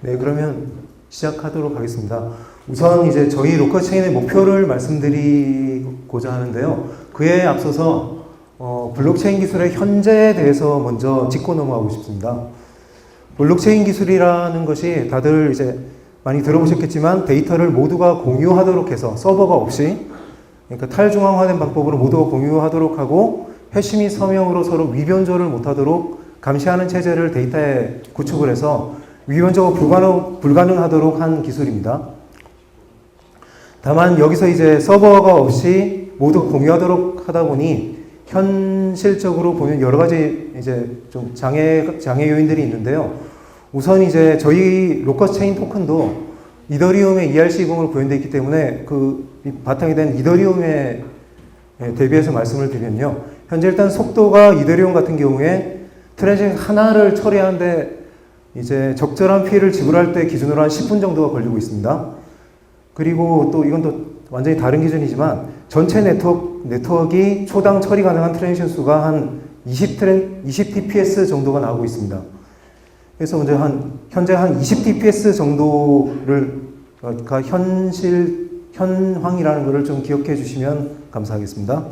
네, 그러면 시작하도록 하겠습니다. 우선 이제 저희 로컬 체인의 목표를 말씀드리고자 하는데요. 그에 앞서서 블록체인 기술의 현재에 대해서 먼저 짚고 넘어가고 싶습니다. 블록체인 기술이라는 것이 다들 이제 많이 들어보셨겠지만 데이터를 모두가 공유하도록 해서 서버가 없이, 그러니까 탈중앙화된 방법으로 모두가 공유하도록 하고 해시 및 서명으로 서로 위변조를 못하도록 감시하는 체제를 데이터에 구축을 해서 위변조가 불가능하도록 한 기술입니다. 다만 여기서 이제 서버가 없이 모두 공유하도록 하다 보니 현실적으로 보면 여러 가지 이제 좀 장애 요인들이 있는데요. 우선 이제 저희 로컬 체인 토큰도 이더리움의 ERC20으로 구현되어 있기 때문에 그 바탕이 된 이더리움에 대비해서 말씀을 드리면요. 현재 일단 속도가 이더리움 같은 경우에 트랜잭션 하나를 처리하는데 이제 적절한 피해를 지불할 때 기준으로 한 10분 정도가 걸리고 있습니다. 그리고 또 이건 또 완전히 다른 기준이지만 전체 네트워크가 초당 처리 가능한 트랜잭션 수가 한 20 TPS 정도가 나오고 있습니다. 그래서 먼저 현재 한 20 TPS 정도를 현황이라는 것을 좀 기억해 주시면 감사하겠습니다.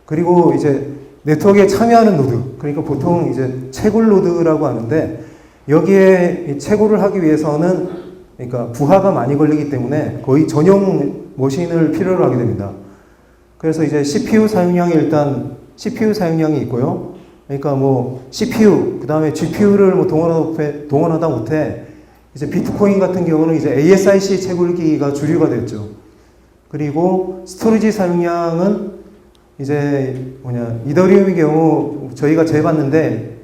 그리고 이제 네트워크에 참여하는 노드, 그러니까 보통 이제 채굴 노드라고 하는데 여기에 채굴을 하기 위해서는 그러니까 부하가 많이 걸리기 때문에 거의 전용 머신을 필요로 하게 됩니다. 그래서 이제 CPU 사용량이 있고요. 그러니까 뭐 CPU, 그 다음에 GPU를 뭐 동원하다 못해 이제 비트코인 같은 경우는 이제 ASIC 채굴기가 주류가 됐죠. 그리고 스토리지 사용량은 이제 이더리움의 경우 저희가 재봤는데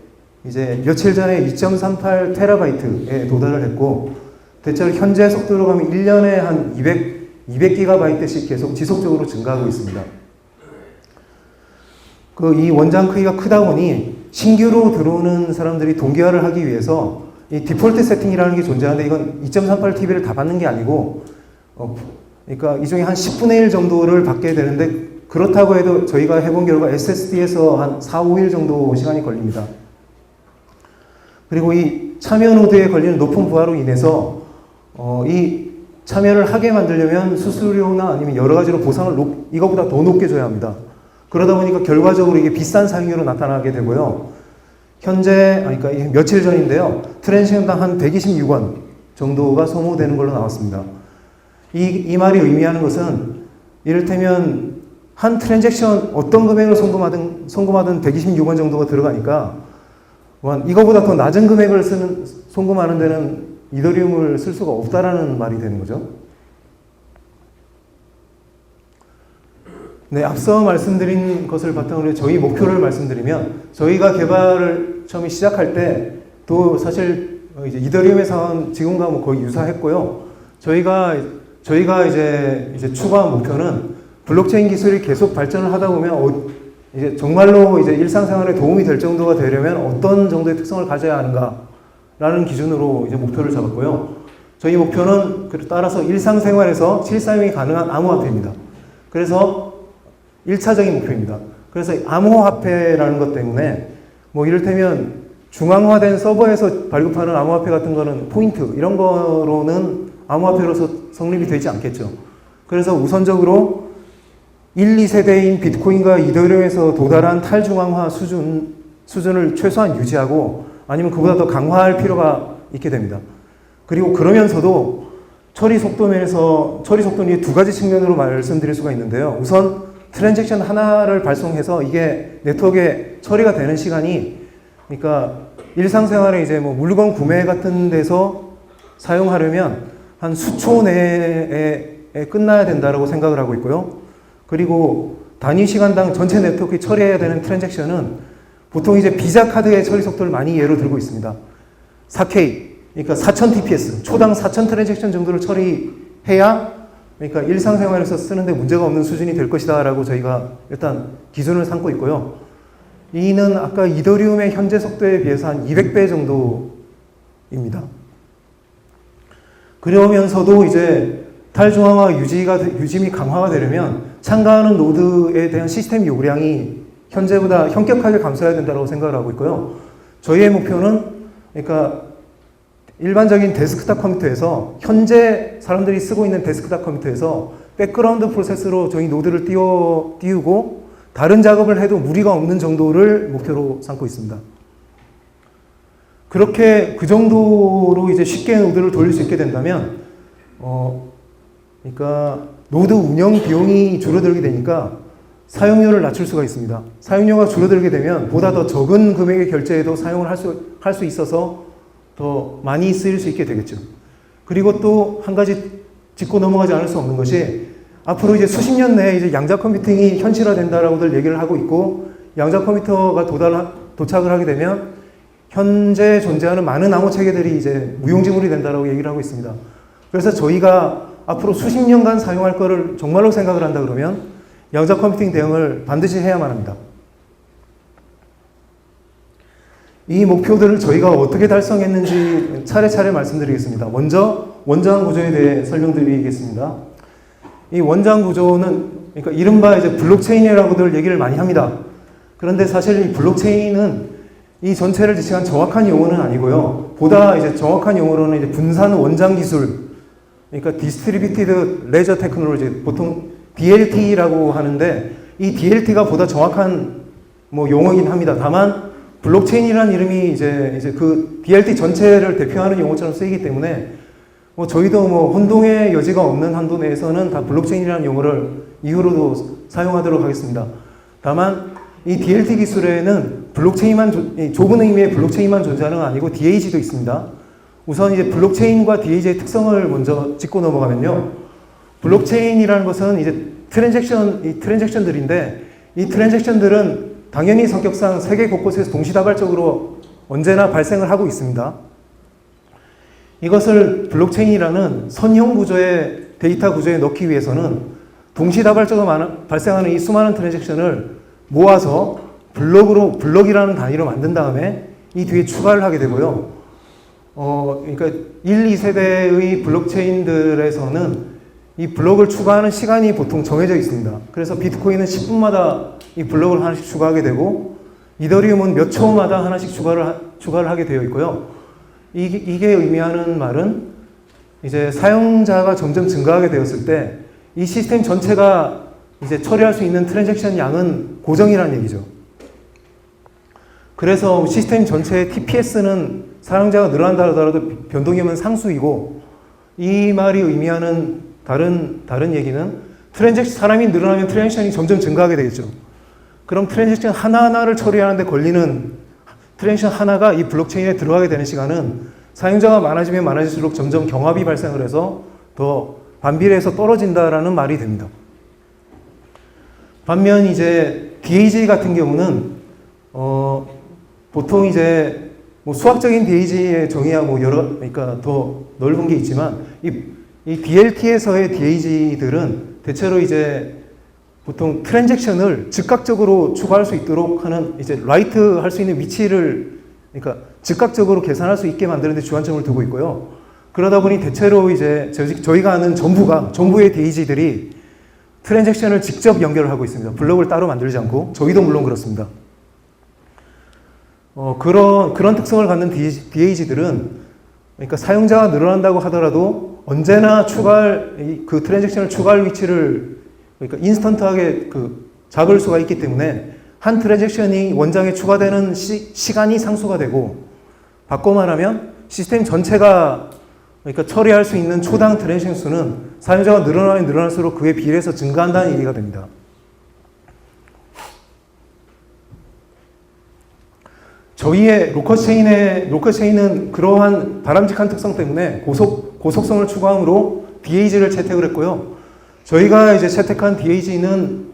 이제 며칠 전에 2.38 테라바이트에 도달을 했고 대체로 현재 속도로 가면 1년에 한 200기가바이트씩 계속 지속적으로 증가하고 있습니다. 이 원장 크기가 크다 보니 신규로 들어오는 사람들이 동기화를 하기 위해서 이 디폴트 세팅이라는 게 존재하는데 이건 2.38TB를 다 받는 게 아니고 그러니까 이 중에 한 10분의 1 정도를 받게 되는데 그렇다고 해도 저희가 해본 결과 SSD에서 한 4, 5일 정도 시간이 걸립니다. 그리고 이 참여 노드에 걸리는 높은 부하로 인해서 이 참여를 하게 만들려면 수수료나 아니면 여러 가지로 보상을 이거보다 더 높게 줘야 합니다. 그러다 보니까 결과적으로 이게 비싼 사용료로 나타나게 되고요. 현재, 그러니까 며칠 전인데요. 트랜잭션당 한 126원 정도가 소모되는 걸로 나왔습니다. 이 말이 의미하는 것은 이를테면 한 트랜잭션 어떤 금액을 송금하든 126원 정도가 들어가니까 이거보다 더 낮은 금액을 송금하는 데는 이더리움을 쓸 수가 없다라는 말이 되는 거죠. 네, 앞서 말씀드린 것을 바탕으로 저희 목표를 말씀드리면 저희가 개발을 처음에 시작할 때 또 사실 이제 이더리움의 상황은 지금과 뭐 거의 유사했고요. 저희가 이제 추구한 목표는 블록체인 기술이 계속 발전을 하다 보면 이제 정말로 이제 일상생활에 도움이 될 정도가 되려면 어떤 정도의 특성을 가져야 하는가라는 기준으로 이제 목표를 잡았고요. 저희 목표는 따라서 일상생활에서 실사용이 가능한 암호화폐입니다. 그래서 1차적인 목표입니다. 그래서 암호화폐라는 것 때문에 뭐 이를테면 중앙화된 서버에서 발급하는 암호화폐 같은 거는 포인트 이런 거로는 암호화폐로서 성립이 되지 않겠죠. 그래서 우선적으로 1, 2세대인 비트코인과 이더리움에서 도달한 탈중앙화 수준을 최소한 유지하고 아니면 그보다 더 강화할 필요가 있게 됩니다. 그리고 그러면서도 처리 속도는 두 가지 측면으로 말씀드릴 수가 있는데요. 우선 트랜잭션 하나를 발송해서 이게 네트워크에 처리가 되는 시간이 그러니까 일상생활에 이제 뭐 물건 구매 같은 데서 사용하려면 한 수초 내에 끝나야 된다라고 생각을 하고 있고요. 그리고 단위 시간당 전체 네트워크에 처리해야 되는 트랜잭션은 보통 이제 비자 카드의 처리 속도를 많이 예로 들고 있습니다. 4K, 그러니까 4000 TPS, 초당 4000 트랜잭션 정도를 처리해야 그러니까 일상생활에서 쓰는데 문제가 없는 수준이 될 것이다라고 저희가 일단 기준을 삼고 있고요. 이는 아까 이더리움의 현재 속도에 비해서 한 200배 정도입니다. 그러면서도 이제 탈중앙화 유지 및 강화가 되려면 참가하는 노드에 대한 시스템 요구량이 현재보다 현격하게 감소해야 된다고 생각을 하고 있고요. 저희의 목표는 그러니까 일반적인 데스크탑 컴퓨터에서 현재 사람들이 쓰고 있는 데스크탑 컴퓨터에서 백그라운드 프로세스로 저희 노드를 띄우고 다른 작업을 해도 무리가 없는 정도를 목표로 삼고 있습니다. 그렇게 그 정도로 이제 쉽게 노드를 돌릴 수 있게 된다면, 그러니까 노드 운영 비용이 줄어들게 되니까 사용료를 낮출 수가 있습니다. 사용료가 줄어들게 되면 보다 더 적은 금액의 결제에도 사용을 할 수 있어서 더 많이 쓰일 수 있게 되겠죠. 그리고 또 한 가지 짚고 넘어가지 않을 수 없는 것이 앞으로 이제 수십 년 내에 이제 양자 컴퓨팅이 현실화된다라고들 얘기를 하고 있고, 양자 컴퓨터가 도착을 하게 되면 현재 존재하는 많은 암호 체계들이 이제 무용지물이 된다라고 얘기를 하고 있습니다. 그래서 저희가 앞으로 수십 년간 사용할 거를 정말로 생각을 한다 그러면 양자 컴퓨팅 대응을 반드시 해야만 합니다. 이 목표들을 저희가 어떻게 달성했는지 차례차례 말씀드리겠습니다. 먼저 원장 구조에 대해 설명드리겠습니다. 이 원장 구조는 그러니까 이른바 이제 블록체인이라고들 얘기를 많이 합니다. 그런데 사실 이 블록체인은 이 전체를 지칭한 정확한 용어는 아니고요. 보다 이제 정확한 용어로는 이제 분산 원장 기술, 그러니까 디스트리뷰티드 레저 테크놀로지, 보통 DLT라고 하는데 이 DLT가 보다 정확한 용어이긴 합니다. 다만 블록체인이라는 이름이 이제 그 DLT 전체를 대표하는 용어처럼 쓰이기 때문에 저희도 혼동의 여지가 없는 한도 내에서는 다 블록체인이라는 용어를 이후로도 사용하도록 하겠습니다. 다만 이 DLT 기술에는 블록체인만 좁은 의미의 블록체인만 존재하는 건 아니고 DAG도 있습니다. 우선 이제 블록체인과 DAG의 특성을 먼저 짚고 넘어가면요. 블록체인이라는 것은 이제 트랜잭션들인데 이 트랜잭션들은 당연히 성격상 세계 곳곳에서 동시다발적으로 언제나 발생을 하고 있습니다. 이것을 블록체인이라는 선형 구조의 데이터 구조에 넣기 위해서는 동시다발적으로 발생하는 이 수많은 트랜잭션을 모아서 블록이라는 단위로 만든 다음에 이 뒤에 추가를 하게 되고요. 그러니까 1, 2세대의 블록체인들에서는 이 블록을 추가하는 시간이 보통 정해져 있습니다. 그래서 비트코인은 10분마다 이 블록을 하나씩 추가하게 되고, 이더리움은 몇 초마다 하나씩 추가를 하게 되어 있고요. 이게 의미하는 말은 이제 사용자가 점점 증가하게 되었을 때 이 시스템 전체가 이제 처리할 수 있는 트랜잭션 양은 고정이라는 얘기죠. 그래서 시스템 전체의 TPS는 사용자가 늘어난다 하더라도 변동이면 상수이고, 이 말이 의미하는 다른 얘기는 사람이 늘어나면 트랜잭션이 점점 증가하게 되겠죠. 그럼 트랜잭션 하나하나를 처리하는데 걸리는 트랜잭션 하나가 이 블록체인에 들어가게 되는 시간은 사용자가 많아지면 많아질수록 점점 경합이 발생을 해서 더 반비례해서 떨어진다라는 말이 됩니다. 반면 이제 DAG 같은 경우는 보통 이제 수학적인 DAG의 정의야 그러니까 더 넓은 게 있지만 이 DLT에서의 DAG들은 대체로 이제 보통 트랜잭션을 즉각적으로 추가할 수 있도록 하는 이제 라이트 할 수 있는 위치를 그러니까 즉각적으로 계산할 수 있게 만드는 데 주안점을 두고 있고요. 그러다 보니 대체로 이제 저희가 아는 전부의 DAG들이 트랜잭션을 직접 연결을 하고 있습니다. 블록을 따로 만들지 않고, 저희도 물론 그렇습니다. 그런 특성을 갖는 DAG들은 그러니까 사용자가 늘어난다고 하더라도 언제나 그 트랜잭션을 추가할 위치를 그러니까 인스턴트하게 잡을 수가 있기 때문에 한 트랜잭션이 원장에 추가되는 시간이 상수가 되고, 바꿔 말하면 시스템 전체가 그러니까 처리할 수 있는 초당 트랜잭션 수는 사용자가 늘어나면 늘어날수록 그에 비례해서 증가한다는 얘기가 됩니다. 저희의 로컬체인은 그러한 바람직한 특성 때문에 고속성을 추구함으로 DAG를 채택을 했고요. 저희가 이제 채택한 DAG는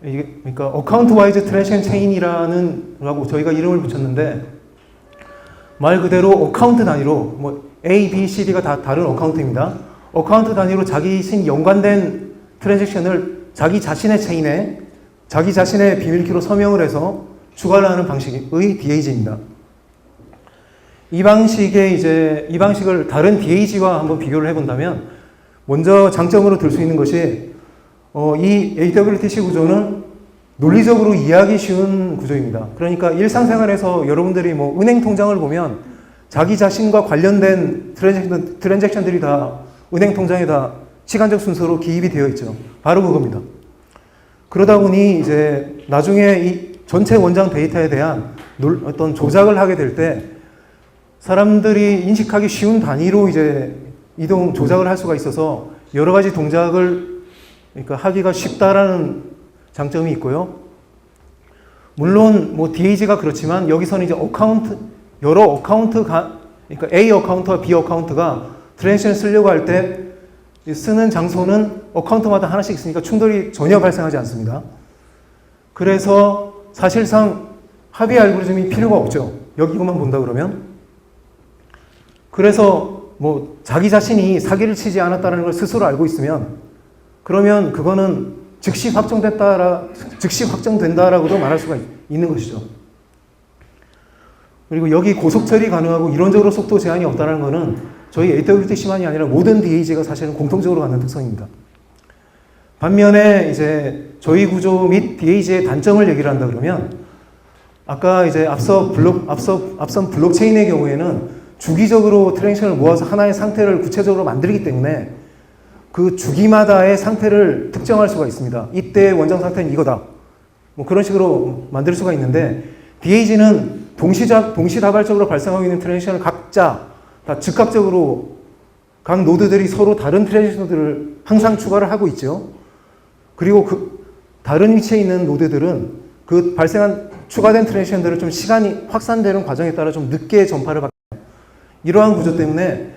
그러니까 어카운트 와이즈 트랜잭션 체인이라는 라고 저희가 이름을 붙였는데, 말 그대로 어카운트 단위로 A, B, C, D가 다 다른 어카운트입니다. 어카운트 단위로 자기신 연관된 트랜잭션을 자기 자신의 체인에 자기 자신의 비밀키로 서명을 해서 추가를 하는 방식의 DAG입니다. 이 방식을 다른 DAG와 한번 비교를 해본다면, 먼저 장점으로 들 수 있는 것이 이 AWTC 구조는 논리적으로 이해하기 쉬운 구조입니다. 그러니까 일상생활에서 여러분들이 은행 통장을 보면 자기 자신과 관련된 트랜잭션들이 다 은행 통장에 다 시간적 순서로 기입이 되어 있죠. 바로 그겁니다. 그러다 보니 이제 나중에 이 전체 원장 데이터에 대한 어떤 조작을 하게 될 때 사람들이 인식하기 쉬운 단위로 이제 이동 조작을 할 수가 있어서 여러 가지 동작을 그러니까 하기가 쉽다라는 장점이 있고요. 물론 뭐 DAG가 그렇지만 여기서는 이제 여러 어카운트가 그러니까 A 어카운트와 B 어카운트가 트랜잭션을 쓰려고 할 때 쓰는 장소는 어카운트마다 하나씩 있으니까 충돌이 전혀 발생하지 않습니다. 그래서 사실상 합의 알고리즘이 필요가 없죠. 여기만 본다 그러면. 그래서 뭐 자기 자신이 사기를 치지 않았다는 걸 스스로 알고 있으면 그러면 그거는 즉시 확정된다라고도 말할 수가 있는 것이죠. 그리고 여기 고속 처리 가능하고 이론적으로 속도 제한이 없다는 것은 저희 AWTC만이 아니라 모든 DAG가 사실은 공통적으로 갖는 특성입니다. 반면에 이제 저희 구조 및 DAG의 단점을 얘기를 한다 그러면 아까 이제 앞선 블록체인의 경우에는 주기적으로 트랜잭션을 모아서 하나의 상태를 구체적으로 만들기 때문에 그 주기마다의 상태를 특정할 수가 있습니다. 이때의 원장 상태는 이거다. 뭐 그런 식으로 만들 수가 있는데 DAG는 동시다발적으로 발생하고 있는 트랜잭션을 각자 다 즉각적으로 각 노드들이 서로 다른 트랜잭션들을 항상 추가를 하고 있죠. 그리고 그 다른 위치에 있는 노드들은 그 추가된 트랜잭션들을 좀 시간이 확산되는 과정에 따라 좀 늦게 전파를 받게 됩니다. 이러한 구조 때문에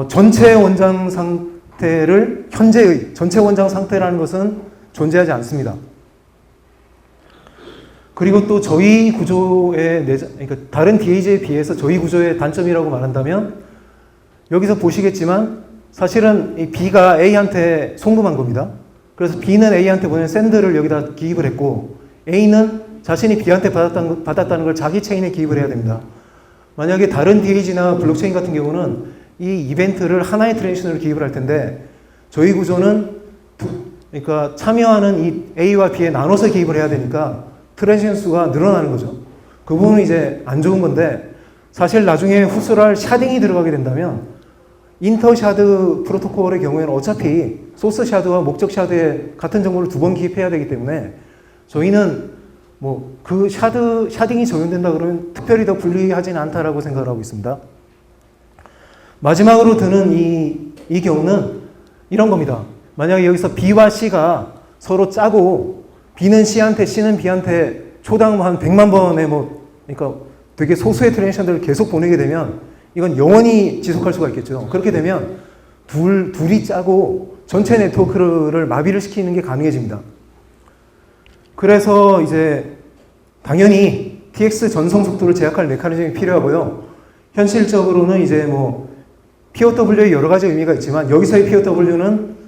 전체 원장 상태를 현재의 전체 원장 상태라는 것은 존재하지 않습니다. 그리고 또 저희 구조의 그러니까 다른 DAG에 비해서 저희 구조의 단점이라고 말한다면 여기서 보시겠지만 사실은 이 B가 A한테 송금한 겁니다. 그래서 B는 A한테 보낸 샌드를 여기다 기입을 했고 A는 자신이 B한테 받았다는 걸 자기 체인에 기입을 해야 됩니다. 만약에 다른 DAG나 블록체인 같은 경우는 이 이벤트를 하나의 트랜잭션으로 기입을 할 텐데 저희 구조는 그러니까 참여하는 이 A와 B에 나눠서 기입을 해야 되니까 트랜잭션 수가 늘어나는 거죠. 그 부분은 이제 안 좋은 건데 사실 나중에 후스랄 샤딩이 들어가게 된다면 인터샤드 프로토콜의 경우에는 어차피 소스 샤드와 목적 샤드에 같은 정보를 두 번 기입해야 되기 때문에 저희는 뭐 그 샤딩이 적용된다 그러면 특별히 더 불리하지는 않다라고 생각을 하고 있습니다. 마지막으로 드는 이 경우는 이런 겁니다. 만약에 여기서 B와 C가 서로 짜고 B는 C한테, C는 B한테 초당 한 100만 번의 그러니까 되게 소수의 트랜잭션들을 계속 보내게 되면 이건 영원히 지속할 수가 있겠죠. 그렇게 되면 둘이 짜고 전체 네트워크를 마비를 시키는 게 가능해집니다. 그래서 이제 당연히 TX 전송 속도를 제약할 메커니즘이 필요하고요. 현실적으로는 이제 뭐 POW의 여러 가지 의미가 있지만 여기서의 POW는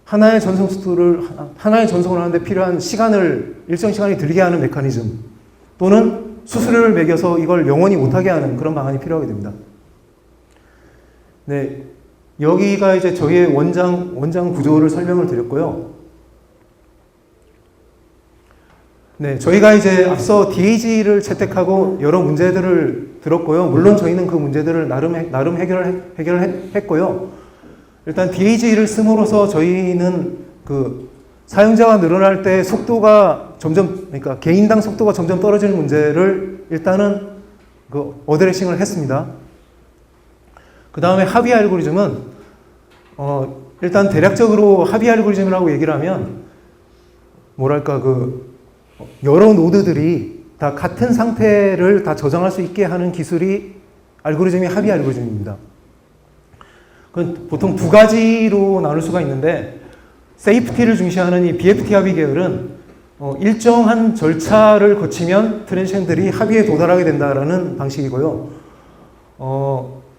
하나의 전송을 하는데 필요한 일정 시간이 들게 하는 메커니즘 또는 수수료를 매겨서 이걸 영원히 못하게 하는 그런 방안이 필요하게 됩니다. 네, 여기가 이제 저희의 원장 구조를 설명을 드렸고요. 네, 저희가 이제 앞서 DAG를 채택하고 여러 문제들을 들었고요. 물론 저희는 그 문제들을 나름 해결했고요. 일단 DAG를 씀으로써 저희는 그 사용자가 늘어날 때 그러니까 개인당 속도가 점점 떨어지는 문제를 일단은 그 어드레싱을 했습니다. 그 다음에 합의 알고리즘은 일단 대략적으로 합의 알고리즘이라고 얘기를 하면 뭐랄까 여러 노드들이 다 같은 상태를 다 저장할 수 있게 하는 기술이 합의 알고리즘입니다. 그건 보통 두 가지로 나눌 수가 있는데 세이프티를 중시하는 이 BFT 합의 계열은 일정한 절차를 거치면 트랜잭션들이 합의에 도달하게 된다라는 방식이고요.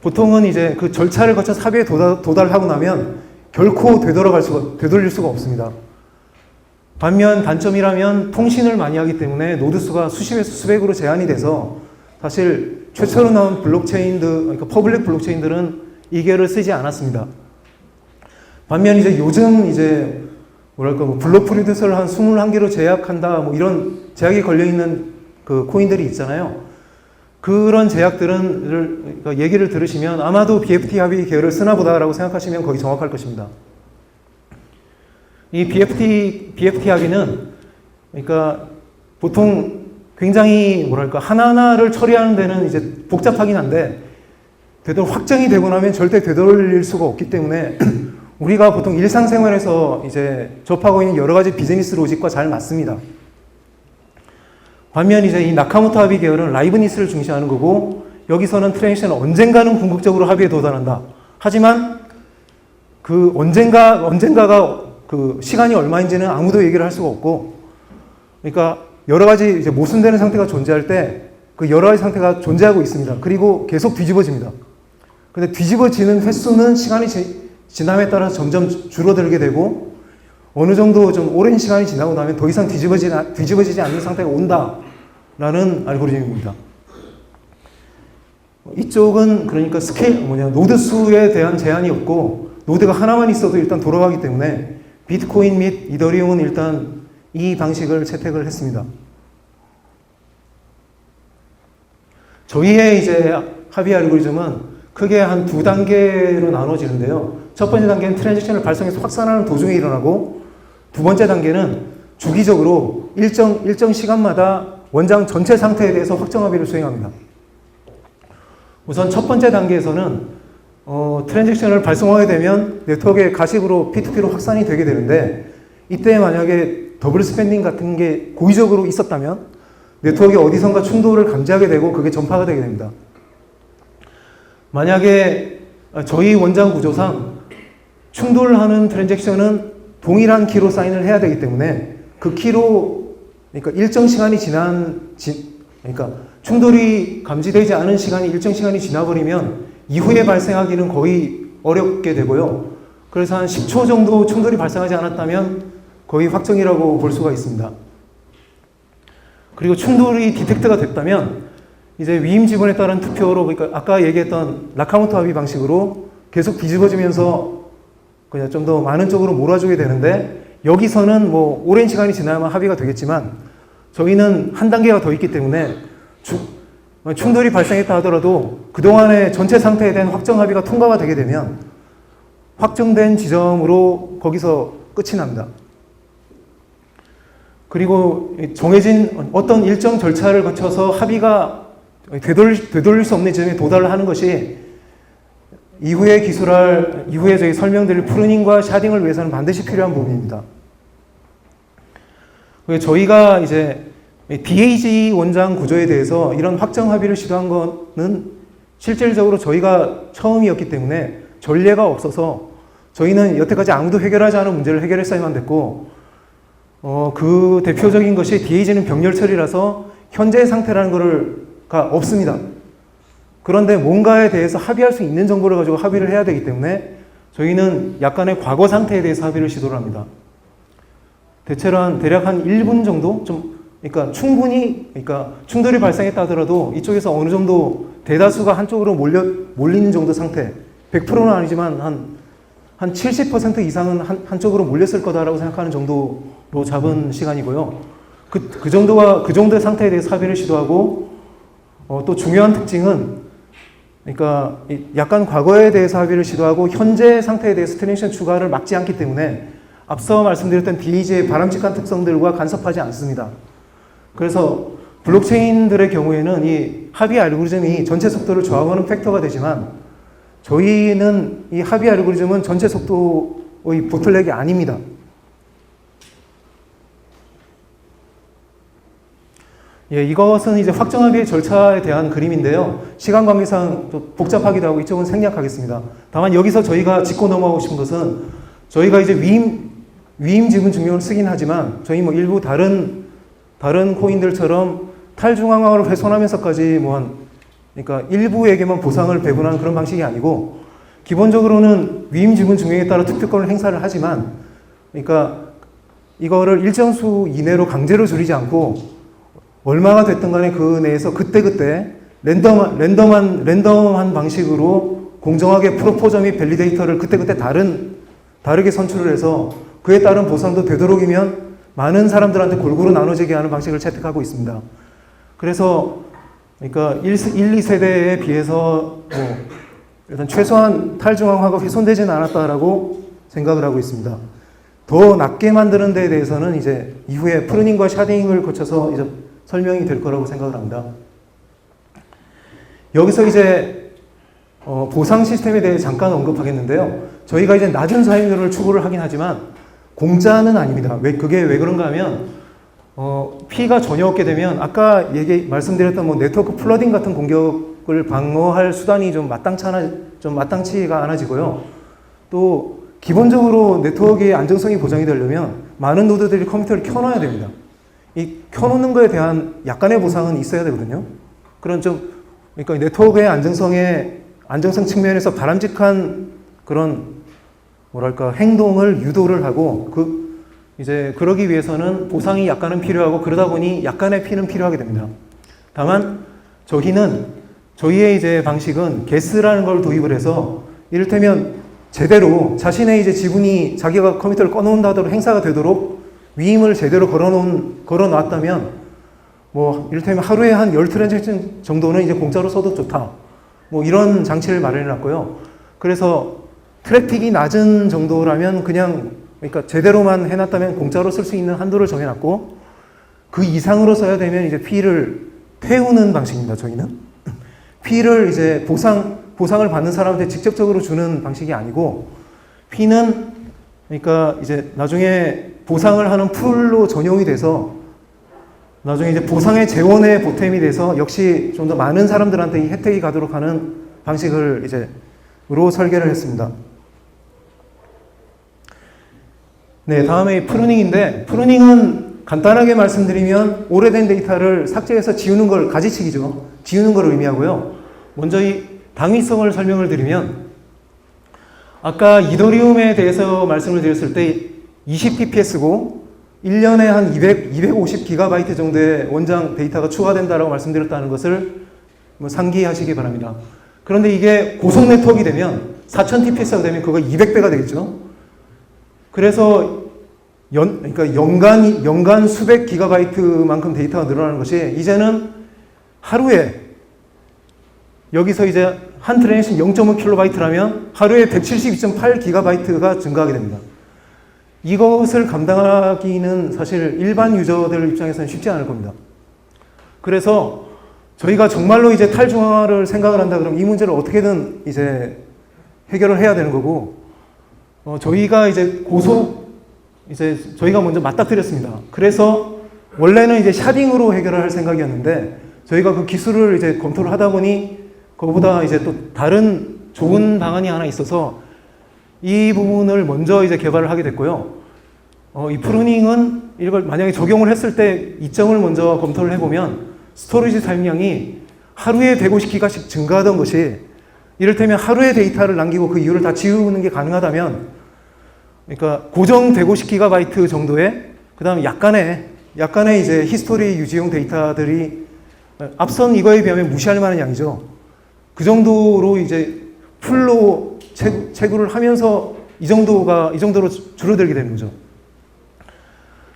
보통은 이제 그 절차를 거쳐서 합의에 도달하고 나면 결코 되돌릴 수가 없습니다. 반면 단점이라면 통신을 많이 하기 때문에 노드 수가 수십에서 수백으로 제한이 돼서 사실 최초로 나온 그러니까 퍼블릭 블록체인들은 이 계열을 쓰지 않았습니다. 반면 이제 요즘 블록 프로듀서를 한 21개로 제약한다 이런 제약이 걸려있는 그 코인들이 있잖아요. 그런 제약들은 그러니까 얘기를 들으시면 아마도 BFT 합의 계열을 쓰나 보다라고 생각하시면 거의 정확할 것입니다. 이 BFT 합의는 그러니까 보통 굉장히 뭐랄까 하나하나를 처리하는 데는 이제 복잡하긴 한데 되도록 확정이 되고 나면 절대 되돌릴 수가 없기 때문에 우리가 보통 일상생활에서 이제 접하고 있는 여러 가지 비즈니스 로직과 잘 맞습니다. 반면 이제 이 나카모토 합의 계열은 라이브니스를 중시하는 거고 여기서는 트랜지션은 언젠가는 궁극적으로 합의에 도달한다. 하지만 그 언젠가가 그 시간이 얼마인지는 아무도 얘기를 할 수가 없고 그러니까 여러 가지 이제 모순되는 상태가 존재할 때 그 여러 가지 상태가 존재하고 있습니다. 그리고 계속 뒤집어집니다. 근데 뒤집어지는 횟수는 시간이 지남에 따라서 점점 줄어들게 되고 어느 정도 좀 오랜 시간이 지나고 나면 더 이상 뒤집어지지 않는 상태가 온다라는 알고리즘입니다. 이쪽은 그러니까 노드 수에 대한 제한이 없고 노드가 하나만 있어도 일단 돌아가기 때문에 비트코인 및 이더리움은 일단 이 방식을 채택을 했습니다. 저희의 이제 합의 알고리즘은 크게 한 두 단계로 나눠지는데요. 첫 번째 단계는 트랜지션을 발생해서 확산하는 도중에 일어나고 두 번째 단계는 주기적으로 일정 시간마다 원장 전체 상태에 대해서 확정 합의를 수행합니다. 우선 첫 번째 단계에서는 트랜지션을 발송하게 되면 네트워크의 가십으로 P2P로 확산이 되게 되는데 이때 만약에 더블 스팬딩 같은 게 고의적으로 있었다면 네트워크에 어디선가 충돌을 감지하게 되고 그게 전파가 되게 됩니다. 만약에 저희 원장 구조상 충돌하는 트랜잭션은 동일한 키로 사인을 해야 되기 때문에 그 키로 그러니까 일정 시간이 그러니까 충돌이 감지되지 않은 시간이 일정 시간이 지나버리면 이후에 발생하기는 거의 어렵게 되고요. 그래서 한 10초 정도 충돌이 발생하지 않았다면 거의 확정이라고 볼 수가 있습니다. 그리고 충돌이 디텍트가 됐다면 이제 위임 지분에 따른 투표로 그러니까 아까 얘기했던 나카모토 합의 방식으로 계속 뒤집어지면서 그냥 좀 더 많은 쪽으로 몰아주게 되는데 여기서는 뭐 오랜 시간이 지나야만 합의가 되겠지만 저희는 한 단계가 더 있기 때문에 충돌이 발생했다 하더라도 그동안의 전체 상태에 대한 확정 합의가 통과가 되게 되면 확정된 지점으로 거기서 끝이 납니다. 그리고 정해진 어떤 일정 절차를 거쳐서 합의가 되돌릴 수 없는 지점에 도달을 하는 것이 이후에 저희 설명드릴 프루닝과 샤딩을 위해서는 반드시 필요한 부분입니다. 저희가 이제 DAG 원장 구조에 대해서 이런 확정 합의를 시도한 거는 실질적으로 저희가 처음이었기 때문에 전례가 없어서 저희는 여태까지 아무도 해결하지 않은 문제를 해결했어야만 됐고 그 대표적인 것이 DAG는 병렬 처리라서 현재 상태라는 거가 없습니다. 그런데 뭔가에 대해서 합의할 수 있는 정보를 가지고 합의를 해야 되기 때문에 저희는 약간의 과거 상태에 대해서 합의를 시도를 합니다. 대략 한 1분 정도? 그러니까 충돌이 발생했다 하더라도 이쪽에서 어느 정도 대다수가 한쪽으로 몰리는 정도 상태, 100%는 아니지만 한 70% 이상은 한쪽으로 몰렸을 거다라고 생각하는 정도로 잡은 시간이고요. 그 정도의 상태에 대해서 합의를 시도하고, 또 중요한 특징은, 그러니까 약간 과거에 대해서 합의를 시도하고 현재 상태에 대해서 트랜지션 추가를 막지 않기 때문에 앞서 말씀드렸던 DAG의 바람직한 특성들과 간섭하지 않습니다. 그래서 블록체인들의 경우에는 이 합의 알고리즘이 전체 속도를 저하하는 팩터가 되지만 저희는 이 합의 알고리즘은 전체 속도의 보틀렉이 아닙니다. 이것은 이제 확정 합의의 절차에 대한 그림인데요. 시간 관계상 또 복잡하기도 하고 이쪽은 생략하겠습니다. 다만 여기서 저희가 짚고 넘어가고 싶은 것은 저희가 이제 위임 지분 증명을 쓰긴 하지만 저희 뭐 일부 다른 코인들처럼 탈중앙화를 훼손하면서까지 그러니까 일부에게만 보상을 배분하는 그런 방식이 아니고 기본적으로는 위임 지분 증명에 따라 투표권을 행사를 하지만 그러니까 이거를 일정 수 이내로 강제로 줄이지 않고 얼마가 됐든 간에 그 내에서 그때그때 랜덤한 방식으로 공정하게 프로포저 및 밸리데이터를 그때그때 다르게 선출을 해서 그에 따른 보상도 되도록이면 많은 사람들한테 골고루 나눠지게 하는 방식을 채택하고 있습니다. 그래서 그러니까 1, 2세대에 비해서 뭐 일단 최소한 탈중앙화가 훼손되지는 않았다라고 생각을 하고 있습니다. 더 낮게 만드는 데에 대해서는 이제 이후에 프루닝과 샤딩을 거쳐서 이제 설명이 될 거라고 생각을 합니다. 여기서 이제 보상 시스템에 대해 잠깐 언급하겠는데요. 저희가 이제 낮은 사용료를 추구를 하긴 하지만 공짜는 아닙니다. 그게 왜 그런가 하면 피해가 전혀 없게 되면 아까 말씀드렸던 뭐 네트워크 플러딩 같은 공격을 방어할 수단이 좀 마땅치가 않아지고요. 또 기본적으로 네트워크의 안정성이 보장이 되려면 많은 노드들이 컴퓨터를 켜놔야 됩니다. 이 켜놓는 거에 대한 약간의 보상은 있어야 되거든요. 그러니까 네트워크의 안정성 측면에서 바람직한 그런 행동을 유도를 하고 그러기 위해서는 보상이 약간은 필요하고 그러다 보니 약간의 피는 필요하게 됩니다. 다만 저희의 이제 방식은 게스라는 걸 도입을 해서 이를테면 제대로 자신의 이제 지분이 자기가 컴퓨터를 꺼놓는다 하더라도 행사가 되도록 위임을 제대로 걸어놨다면 뭐 이를테면 하루에 한 10트랜잭션 정도는 이제 공짜로 써도 좋다. 뭐 이런 장치를 마련해놨고요. 그래서 트래픽이 낮은 정도라면 그러니까 제대로만 해놨다면 공짜로 쓸 수 있는 한도를 정해놨고 그 이상으로 써야 되면 이제 피를 태우는 방식입니다. 저희는 피를 이제 보상을 받는 사람한테 직접적으로 주는 방식이 아니고 피는 그러니까 이제 나중에 보상을 하는 풀로 전용이 돼서 나중에 이제 보상의 재원의 보탬이 돼서 역시 좀 더 많은 사람들한테 이 혜택이 가도록 하는 방식을 으로 설계를 했습니다. 네, 다음에 프루닝인데 프루닝은 간단하게 말씀드리면 오래된 데이터를 삭제해서 지우는 걸 가지치기죠. 지우는 걸 의미하고요. 먼저 이 당위성을 설명을 드리면 아까 이더리움에 대해서 말씀을 드렸을 때 20bps고 1년에 한 250GB 정도의 원장 데이터가 추가된다라고 말씀드렸다는 것을 상기하시기 바랍니다. 그런데 이게 고속 네트워크가 되면 4000TPS가 되면 그거 200배가 되겠죠. 그래서 그러니까 연간 수백 기가바이트만큼 데이터가 늘어나는 것이 이제는 하루에 여기서 이제 한 트랜잭션 0.5kB라면 하루에 172.8GB 증가하게 됩니다. 이것을 감당하기는 사실 일반 유저들 입장에서는 쉽지 않을 겁니다. 그래서 저희가 정말로 이제 탈중앙화를 생각을 한다 그러면 이 문제를 어떻게든 이제 해결을 해야 되는 거고, 저희가 저희가 먼저 맞닥뜨렸습니다. 그래서 원래는 이제 샤딩으로 해결을 할 생각이었는데 저희가 그 기술을 이제 검토를 하다 보니 그거보다 이제 또 다른 좋은 방안이 하나 있어서 이 부분을 먼저 이제 개발을 하게 됐고요. 이 프루닝은 이걸 만약에 적용을 했을 때 이점을 먼저 검토를 해보면 스토리지 사용량이 하루에 150기가씩 증가하던 것이 이를테면 하루에 데이터를 남기고 그 이후를 다 지우는 게 가능하다면 그러니까 고정 150GB 정도의 그 다음에 약간의 이제 히스토리 유지용 데이터들이 앞선 이거에 비하면 무시할 만한 양이죠. 그 정도로 이제 풀로 채굴을 하면서 이 정도로 줄어들게 되는 거죠.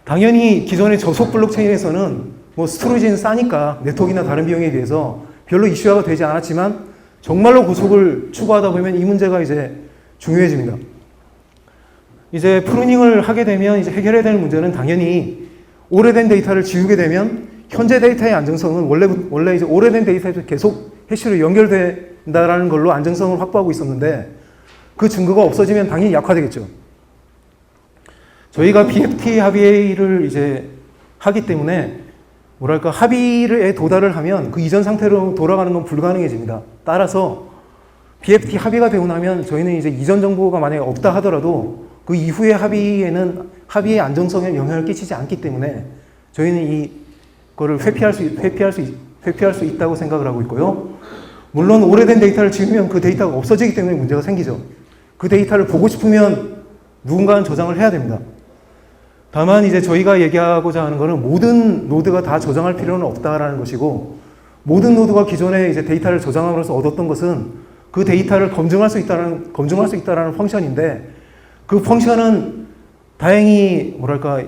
당연히 기존의 저속 블록체인에서는 뭐 스토리지는 싸니까 네트워크나 다른 비용에 비해서 별로 이슈화가 되지 않았지만 정말로 고속을 추구하다 보면 이 문제가 이제 중요해집니다. 이제 프루닝을 하게 되면 이제 해결해야 되는 문제는 당연히 오래된 데이터를 지우게 되면 현재 데이터의 안정성은 원래 이제 오래된 데이터에서 계속 해시로 연결된다라는 걸로 안정성을 확보하고 있었는데 그 증거가 없어지면 당연히 약화되겠죠. 저희가 BFT 합의를 이제 하기 때문에 합의에 도달을 하면 그 이전 상태로 돌아가는 건 불가능해집니다. 따라서 BFT 합의가 되고 나면 저희는 이제 이전 정보가 만약에 없다 하더라도 그 이후의 합의의 안정성에 영향을 끼치지 않기 때문에 저희는 이거를 회피할 수 있다고 생각을 하고 있고요. 물론 오래된 데이터를 지우면 그 데이터가 없어지기 때문에 문제가 생기죠. 그 데이터를 보고 싶으면 누군가는 저장을 해야 됩니다. 다만 이제 저희가 얘기하고자 하는 것은 모든 노드가 다 저장할 필요는 없다라는 것이고, 모든 노드가 기존에 이제 데이터를 저장함으로써 얻었던 것은 그 데이터를 검증할 수 있다라는 펑션인데, 그 펑션은 다행히